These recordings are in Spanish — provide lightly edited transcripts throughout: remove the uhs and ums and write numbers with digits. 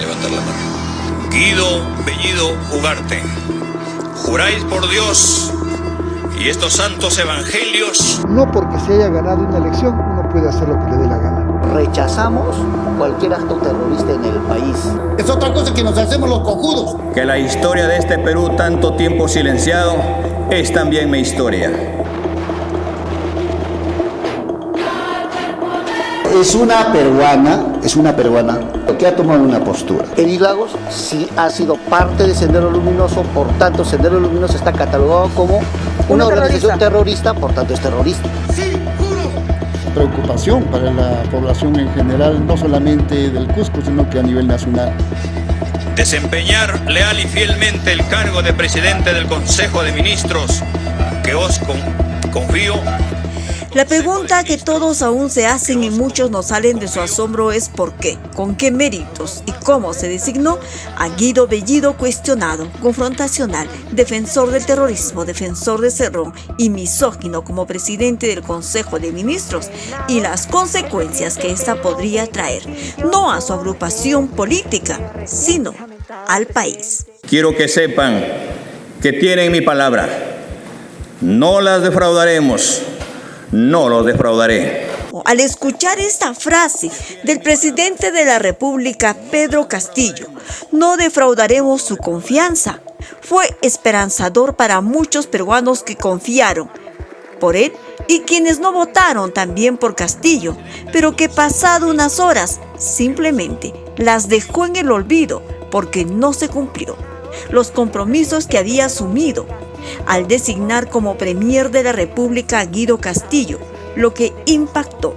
Levantar la mano. Guido Bellido Ugarte, ¿juráis por Dios y estos santos evangelios? No porque se haya ganado una elección, uno puede hacer lo que le dé la gana. Rechazamos cualquier acto terrorista en el país. Es otra cosa que nos hacemos los cojudos. Que la historia de este Perú, tanto tiempo silenciado, es también mi historia. Es una peruana que ha tomado una postura. Edith Lagos sí ha sido parte de Sendero Luminoso, por tanto Sendero Luminoso está catalogado como una organización terrorista, por tanto es terrorista. Sí, juro. Preocupación para la población en general, no solamente del Cusco, sino que a nivel nacional. Desempeñar leal y fielmente el cargo de presidente del Consejo de Ministros, que os confío. La pregunta que todos aún se hacen y muchos no salen de su asombro es ¿por qué? ¿Con qué méritos? ¿Y cómo se designó a Guido Bellido cuestionado, confrontacional, defensor del terrorismo, defensor de Cerrón y misógino como presidente del Consejo de Ministros y las consecuencias que esta podría traer, no a su agrupación política, sino al país? Quiero que sepan que tienen mi palabra. No las defraudaremos. No los defraudaré. Al escuchar esta frase del presidente de la República, Pedro Castillo, no defraudaremos su confianza, fue esperanzador para muchos peruanos que confiaron por él y quienes no votaron también por Castillo, pero que pasado unas horas simplemente las dejó en el olvido porque no se cumplió los compromisos que había asumido al designar como Premier de la República a Guido Castillo, lo que impactó.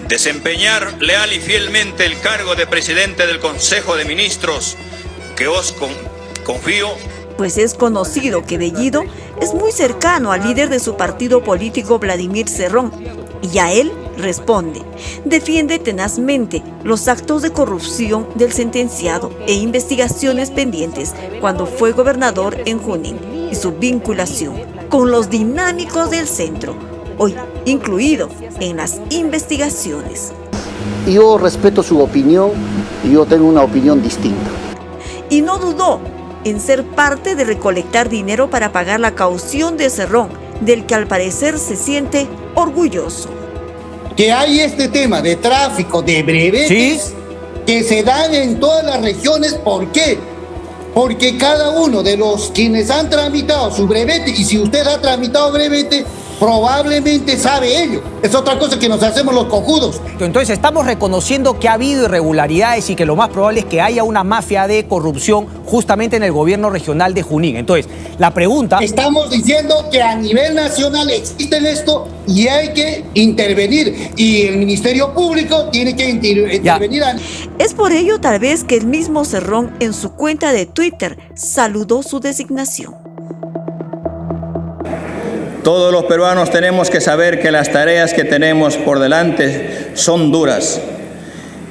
Desempeñar leal y fielmente el cargo de presidente del Consejo de Ministros, que os confío. Pues es conocido que Bellido es muy cercano al líder de su partido político, Vladimir Cerrón, y a él responde, defiende tenazmente los actos de corrupción del sentenciado e investigaciones pendientes cuando fue gobernador en Junín y su vinculación con los dinámicos del centro, hoy incluido en las investigaciones. Yo respeto su opinión y yo tengo una opinión distinta. Y no dudó en ser parte de recolectar dinero para pagar la caución de Cerrón, del que al parecer se siente orgulloso. Que hay este tema de tráfico de brevetes que se dan en todas las regiones. ¿Por qué? Porque cada uno de los quienes han tramitado su brevete, y si usted ha tramitado brevete, probablemente sabe ello. Es otra cosa que nos hacemos los cojudos. Entonces estamos reconociendo que ha habido irregularidades y que lo más probable es que haya una mafia de corrupción justamente en el gobierno regional de Junín. Entonces, la pregunta... Estamos diciendo que a nivel nacional existe esto y hay que intervenir. Y el Ministerio Público tiene que intervenir. Es por ello tal vez que el mismo Cerrón en su cuenta de Twitter saludó su designación. Todos los peruanos tenemos que saber que las tareas que tenemos por delante son duras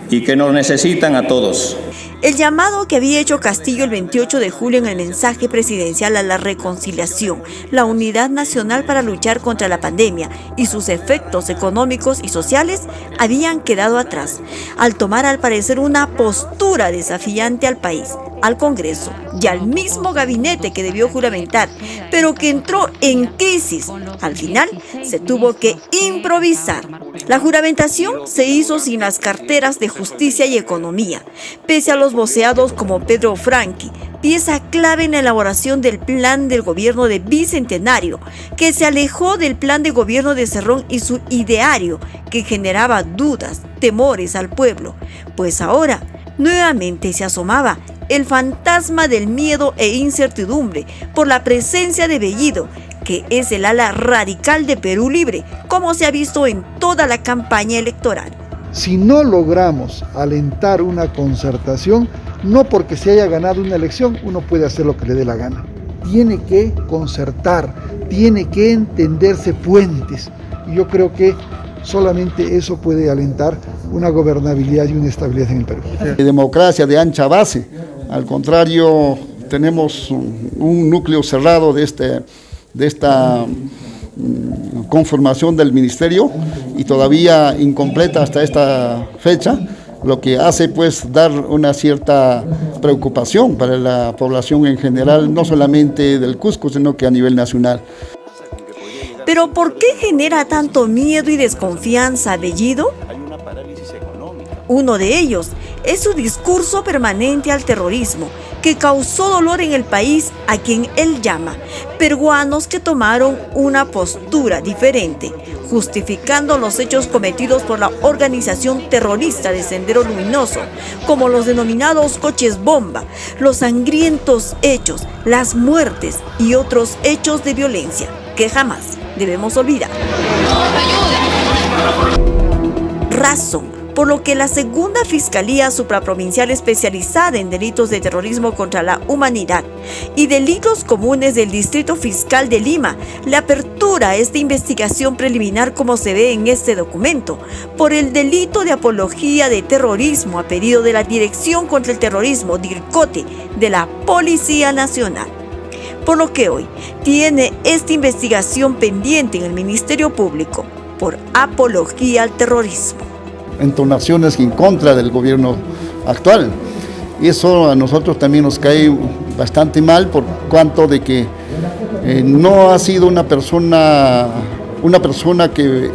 y que nos necesitan a todos. El llamado que había hecho Castillo el 28 de julio en el mensaje presidencial a la reconciliación, la unidad nacional para luchar contra la pandemia y sus efectos económicos y sociales habían quedado atrás, al tomar al parecer una postura desafiante al país, al Congreso y al mismo gabinete que debió juramentar, pero que entró en crisis. Al final se tuvo que improvisar. La juramentación se hizo sin las carteras de Justicia y Economía, pese a los voceados como Pedro Franqui, pieza clave en la elaboración del plan del gobierno de Bicentenario, que se alejó del plan de gobierno de Cerrón y su ideario, que generaba dudas, temores al pueblo, pues ahora nuevamente se asomaba el fantasma del miedo e incertidumbre por la presencia de Bellido, que es el ala radical de Perú Libre, como se ha visto en toda la campaña electoral. Si no logramos alentar una concertación, no porque se haya ganado una elección, uno puede hacer lo que le dé la gana. Tiene que concertar, tiene que entenderse puentes. Y yo creo que solamente eso puede alentar una gobernabilidad y una estabilidad en el Perú. Democracia de ancha base. Al contrario, tenemos un núcleo cerrado de esta conformación del ministerio y todavía incompleta hasta esta fecha. lo que hace pues dar una cierta preocupación para la población en general, no solamente del Cusco, sino que a nivel nacional. ¿Pero por qué genera tanto miedo y desconfianza Bellido? Uno de ellos es su discurso permanente al terrorismo, que causó dolor en el país a quien él llama peruanos que tomaron una postura diferente, justificando los hechos cometidos por la organización terrorista de Sendero Luminoso, como los denominados coches bomba, los sangrientos hechos, las muertes y otros hechos de violencia que jamás debemos olvidar. Razón por lo que la segunda Fiscalía Supraprovincial especializada en delitos de terrorismo contra la humanidad y delitos comunes del Distrito Fiscal de Lima le apertura esta investigación preliminar, como se ve en este documento, por el delito de apología de terrorismo a pedido de la Dirección contra el Terrorismo, DIRCOTE, de la Policía Nacional. Por lo que hoy tiene esta investigación pendiente en el Ministerio Público por apología al terrorismo. Entonaciones en contra del gobierno actual. Y eso a nosotros también nos cae bastante mal, por cuanto de que no ha sido una persona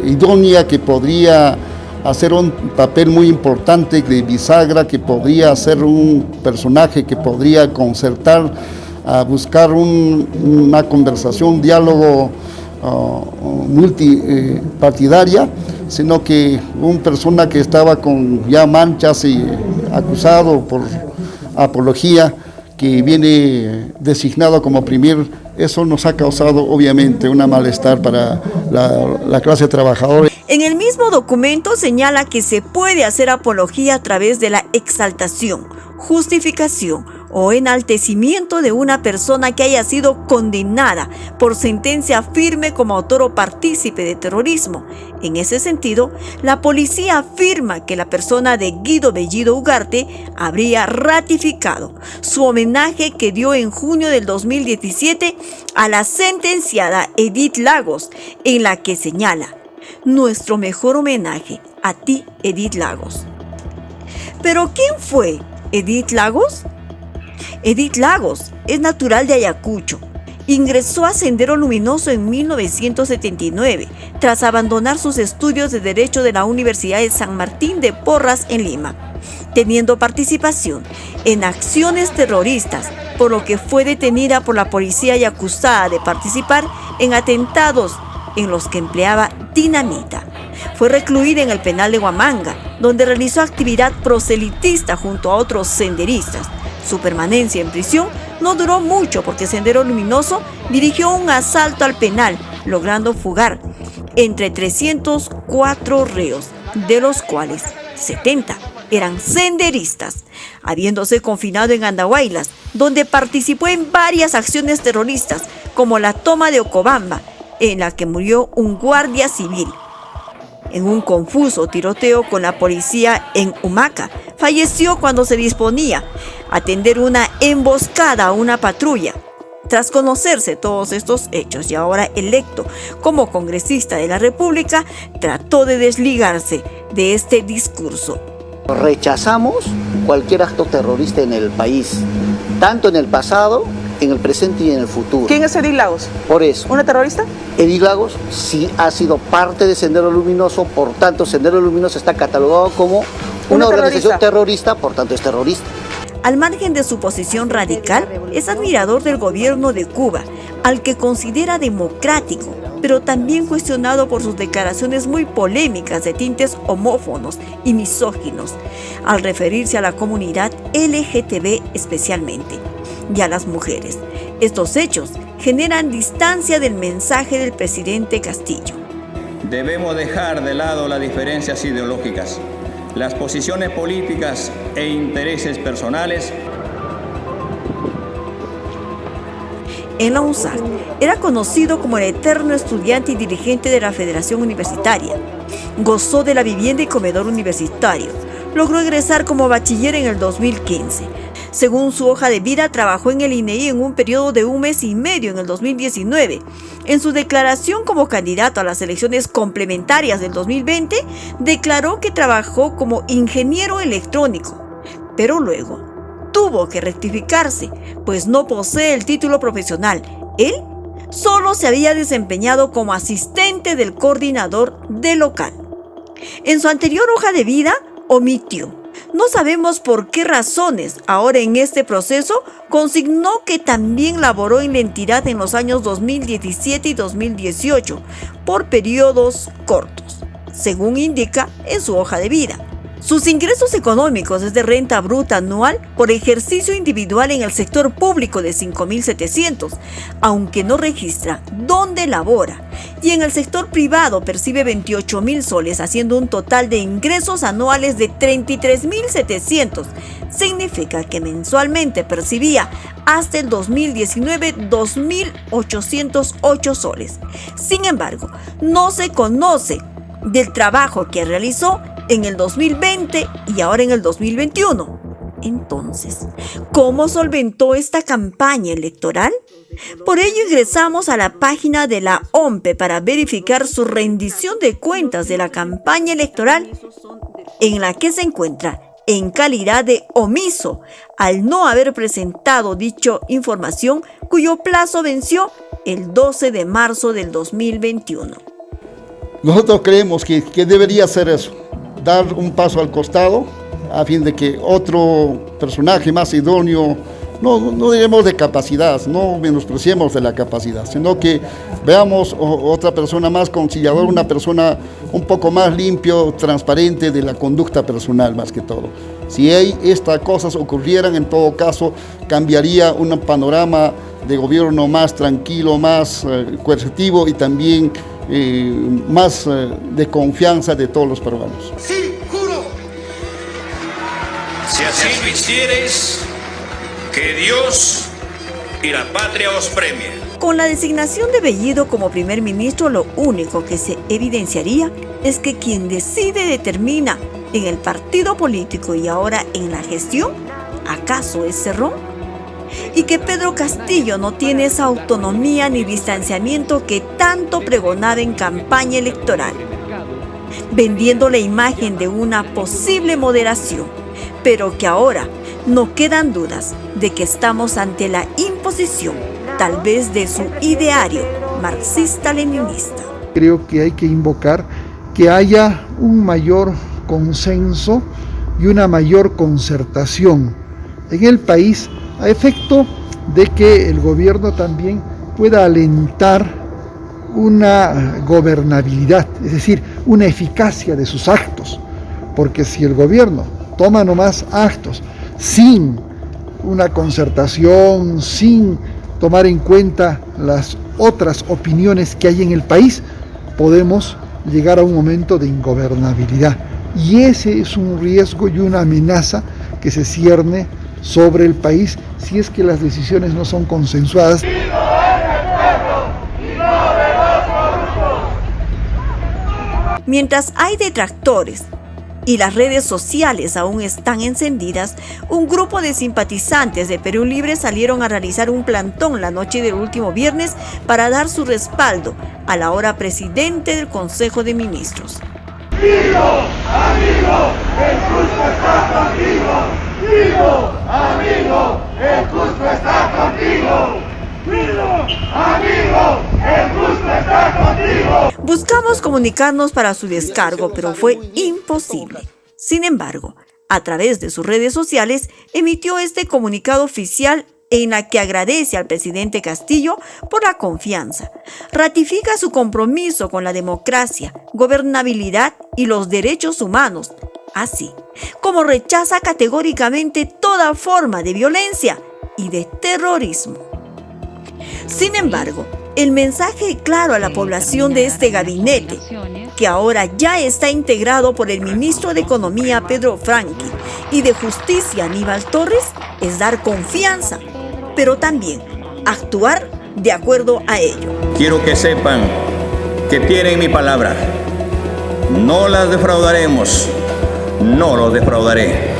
idónea, que podría hacer un papel muy importante de bisagra, que podría ser un personaje que podría concertar, a buscar una conversación, un diálogo multipartidaria, sino que una persona que estaba con ya manchas y acusado por apología, que viene designado como primer, eso nos ha causado obviamente un malestar para la clase trabajadora. En el mismo documento señala que se puede hacer apología a través de la exaltación, justificación o enaltecimiento de una persona que haya sido condenada por sentencia firme como autor o partícipe de terrorismo. En ese sentido, la policía afirma que la persona de Guido Bellido Ugarte habría ratificado su homenaje que dio en junio del 2017 a la sentenciada Edith Lagos, en la que señala: nuestro mejor homenaje a ti, Edith Lagos. ¿Pero quién fue Edith Lagos? Edith Lagos es natural de Ayacucho. Ingresó a Sendero Luminoso en 1979, tras abandonar sus estudios de Derecho de la Universidad de San Martín de Porras en Lima, teniendo participación en acciones terroristas, por lo que fue detenida por la policía y acusada de participar en atentados en los que empleaba dinamita. Fue recluida en el penal de Huamanga, donde realizó actividad proselitista junto a otros senderistas. Su permanencia en prisión no duró mucho, porque Sendero Luminoso dirigió un asalto al penal, logrando fugar entre 304 reos, de los cuales 70 eran senderistas, habiéndose confinado en Andahuaylas, donde participó en varias acciones terroristas, como la toma de Ocobamba, en la que murió un guardia civil. En un confuso tiroteo con la policía en Humaca, falleció cuando se disponía a atender una emboscada a una patrulla. Tras conocerse todos estos hechos y ahora electo como congresista de la República, trató de desligarse de este discurso. Rechazamos cualquier acto terrorista en el país, tanto en el pasado, en el presente y en el futuro. ¿Quién es Edith Lagos? Por eso. ¿Una terrorista? Edith Lagos sí ha sido parte de Sendero Luminoso, por tanto Sendero Luminoso está catalogado como una organización terrorista, por tanto es terrorista. Al margen de su posición radical, es admirador del gobierno de Cuba, al que considera democrático, pero también cuestionado por sus declaraciones muy polémicas de tintes homófobos y misóginos, al referirse a la comunidad LGTB especialmente, y a las mujeres. Estos hechos generan distancia del mensaje del presidente Castillo. Debemos dejar de lado las diferencias ideológicas, las posiciones políticas e intereses personales. En la UNSAC era conocido como el eterno estudiante y dirigente de la Federación Universitaria. Gozó de la vivienda y comedor universitario. Logró egresar como bachiller en el 2015. Según su hoja de vida, trabajó en el INEI en un periodo de 1 mes y medio en el 2019. En su declaración como candidato a las elecciones complementarias del 2020, declaró que trabajó como ingeniero electrónico, pero luego tuvo que rectificarse, pues no posee el título profesional. Él solo se había desempeñado como asistente del coordinador del local. En su anterior hoja de vida, omitió. No sabemos por qué razones. Ahora en este proceso consignó que también laboró en la entidad en los años 2017 y 2018, por periodos cortos, según indica en su hoja de vida. Sus ingresos económicos es de renta bruta anual por ejercicio individual en el sector público de 5.700, aunque no registra dónde labora, y en el sector privado percibe 28.000 soles, haciendo un total de ingresos anuales de 33.700. Significa que mensualmente percibía hasta el 2019 2.808 soles. Sin embargo, no se conoce del trabajo que realizó en el 2020 y ahora en el 2021. Entonces, ¿cómo solventó esta campaña electoral? Por ello ingresamos a la página de la OMPE para verificar su rendición de cuentas de la campaña electoral, en la que se encuentra en calidad de omiso al no haber presentado dicha información, cuyo plazo venció el 12 de marzo del 2021. Nosotros creemos que debería ser eso, dar un paso al costado a fin de que otro personaje más idóneo, no diremos de capacidad, no menospreciemos de la capacidad, sino que veamos otra persona más conciliadora, una persona un poco más limpio, transparente de la conducta personal más que todo. Si estas cosas ocurrieran, en todo caso cambiaría un panorama de gobierno más tranquilo, más coercitivo y también más de confianza de todos los peruanos. Sí, juro. Si así lo hicieres, que Dios y la patria os premie. Con la designación de Bellido como primer ministro, lo único que se evidenciaría es que quien decide determina en el partido político y ahora en la gestión, ¿acaso es Cerrón? Y que Pedro Castillo no tiene esa autonomía ni distanciamiento que tanto pregonaba en campaña electoral, vendiendo la imagen de una posible moderación, pero que ahora no quedan dudas de que estamos ante la imposición, tal vez de su ideario marxista-leninista. Creo que hay que invocar que haya un mayor consenso y una mayor concertación en el país, a efecto de que el gobierno también pueda alentar una gobernabilidad, es decir, una eficacia de sus actos, porque si el gobierno toma nomás actos sin una concertación, sin tomar en cuenta las otras opiniones que hay en el país, podemos llegar a un momento de ingobernabilidad. Y ese es un riesgo y una amenaza que se cierne sobre el país si es que las decisiones no son consensuadas. Mientras hay detractores y las redes sociales aún están encendidas, un grupo de simpatizantes de Perú Libre salieron a realizar un plantón la noche del último viernes para dar su respaldo al ahora presidente del Consejo de Ministros. ¡Vivo, amigo! ¡El Cusco está contigo! ¡Vivo, amigo! ¡El Cusco está contigo! ¡Vivo, amigo! ¡El Cusco está contigo! Buscamos comunicarnos para su descargo, pero fue imposible. Sin embargo, a través de sus redes sociales, emitió este comunicado oficial en la que agradece al presidente Castillo por la confianza, ratifica su compromiso con la democracia, gobernabilidad y los derechos humanos, así como rechaza categóricamente toda forma de violencia y de terrorismo. Sin embargo, el mensaje claro a la población de este gabinete, que ahora ya está integrado por el ministro de Economía Pedro Franqui y de Justicia Aníbal Torres, es dar confianza, pero también actuar de acuerdo a ello. Quiero que sepan que tienen mi palabra. No las defraudaremos, no los defraudaré.